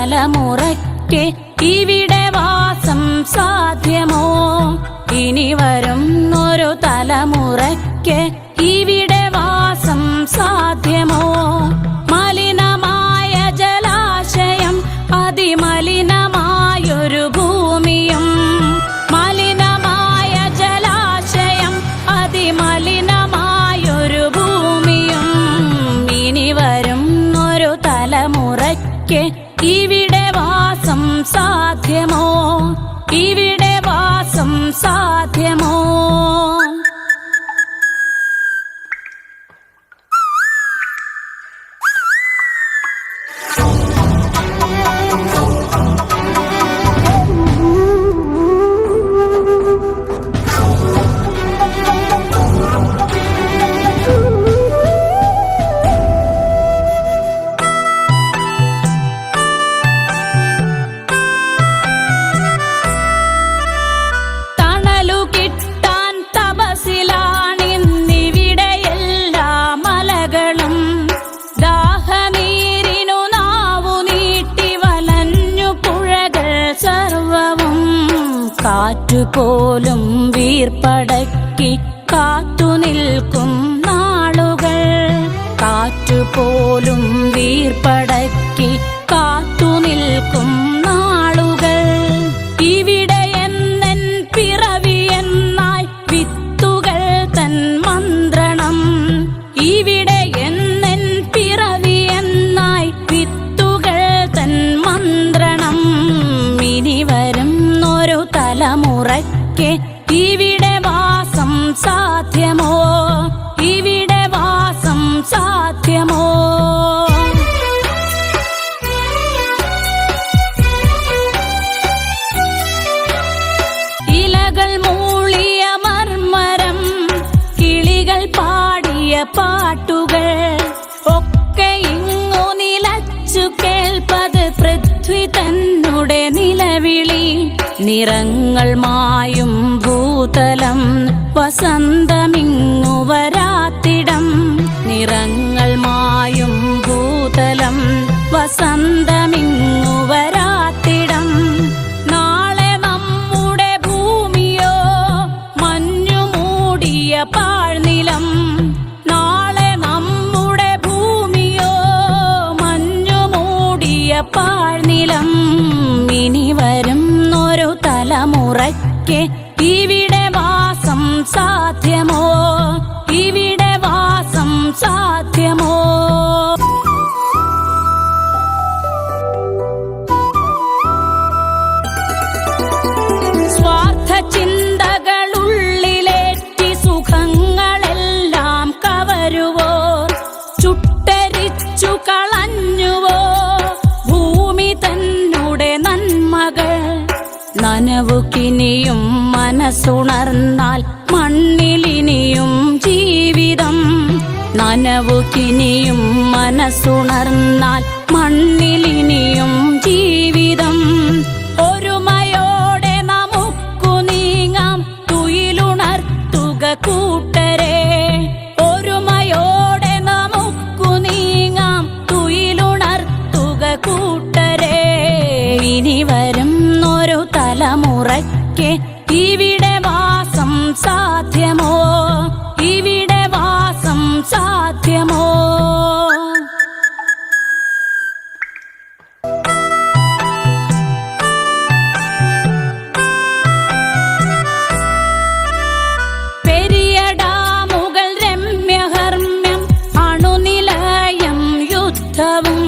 തലമുറയ്ക്ക് ഇവിടെ വാസം സാധ്യമോ? ഇനി വരുന്നൊരു തലമുറയ്ക്ക് ഇവിടെ വാസം സാധ്യമോ? മലിനമായ ജലാശയം, അതിമലിനമായൊരു ഭൂമിയും, മലിനമായ ജലാശയം, അതിമലിനമായൊരു ഭൂമിയും. ഇനി വരുന്നൊരു തലമുറയ്ക്ക് ഇവിടെ വാസം സാധ്യമോ? ഇവിടെ വാസം സാധ്യമോ? കാറ്റുപോലും വീർപ്പടക്കി കാത്തുനിൽക്കും നാളുകൾ, കാറ്റുപോലും വീർപ്പടക്കി കാത്തുനിൽക്കും നാളുകൾ. ഇവിടെ എന്നൻ പിറവിയെന്നായി വിത്തുകൾ തൻ മന്ത്രണം, ഇവിടെ എന്നൻ പിറവിയെന്നായി വിത്തുകൾ തൻ മന്ത്രണം. ഇനി വരുന്നൊരു തലമുറയ്ക്ക് ഇവിടെ വാസം സാധ്യമോ? ഇവിടെ വാസം സാധ്യമോ? ഇലകൾ മൂളിയ മർമരം, കിളികൾ പാടിയ പാട്ടുകൾ ഒക്കെ ഇങ്ങു നിലച്ചു കേൾപ്പത് പൃഥ്വി തന്നുടെ നിലവിളി. നിറങ്ങൾ മായും ഭൂതലം, വസന്തമിങ്ങു വരാത്തിടം. നിറങ്ങൾ മായും ഭൂതലം, വസന്തമിങ്ങു വരാത്തിടം. നാളെ നമ്മുടെ ഭൂമിയോ മഞ്ഞു മൂടിയ പാഴ്നിലം, നാളെ നമ്മുടെ ഭൂമിയോ മഞ്ഞു മൂടിയ പാഴ്നിലം. ഇനി വരുന്നൊരു തലമുറയ്ക്ക് ഇവിടെ വാസം സാധ്യമോ? ഇവിടെ വാസം സാധ്യമോ? സ്വാർത്ഥ ചിന്തകളുള്ളിലേറ്റി സുഖങ്ങളെല്ലാം കവരുവോ? ചുട്ടരിച്ചു കളഞ്ഞുവോ ഭൂമി തന്നുടെ നന്മകൾ? നനവുകിനിയും മനസ്സുണർന്നാൽ മണ്ണിലിനിയും ജീവിതം. നനവുകിനിയും മനസ്സുണർന്നാൽ മണ്ണിലിനിയും ജീവിതം. ഒരുമയോടെ നമുക്കു നീങ്ങാം, തുയിലുണർത്തുക കൂട്ടരെ. ഒരുമയോടെ നമുക്കു നീങ്ങാം, തുയിലുണർത്തുക കൂട്ടരെ. ഇനി വരുന്നൊരു തലമുറയ്ക്ക് ഇവിടെ വാസം സാധ്യമോ? ഇവിടെ വാസം സാധ്യമോ? പെരിയ ഡാമുകൾ രമ്യഹർമ്മ്യം, അണുനിലയം യുദ്ധവും.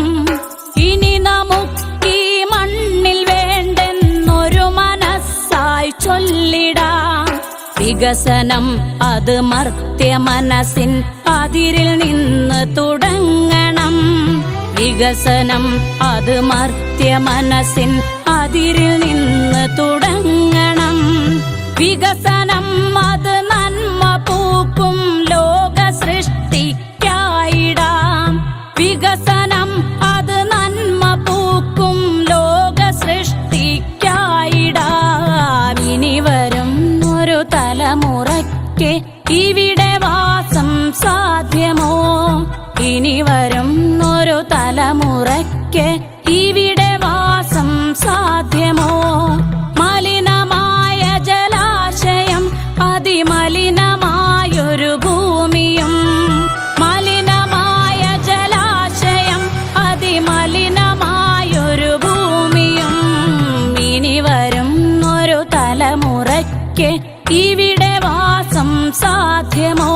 ഇനി നമുക്കീ മണ്ണിൽ വേണ്ടെന്നൊരു മനസ്സായി ചൊല്ലിടാം. വികസനം അത് മർത്യ മനസ്സിൻ അതിരിൽ നിന്ന് തുടങ്ങണം. വികസനം അത് മർത്യ മനസ്സിൻ അതിരിൽ നിന്ന് തുടങ്ങണം. വികസനം അത് നന്മ പൂക്കും ലോക സൃഷ്ടിക്കായിടാം. വികസനം അത് നന്മ പൂക്കും ലോക സൃഷ്ടിക്കായിടാം. ഇനി വരുന്നൊരു തലമുറയ്ക്ക് ഇവിടെ വാസം സാധ്യമോ? ഇനി വരുന്നൊരു തലമുറയ്ക്ക് ഇവിടെ സാധ്യമോ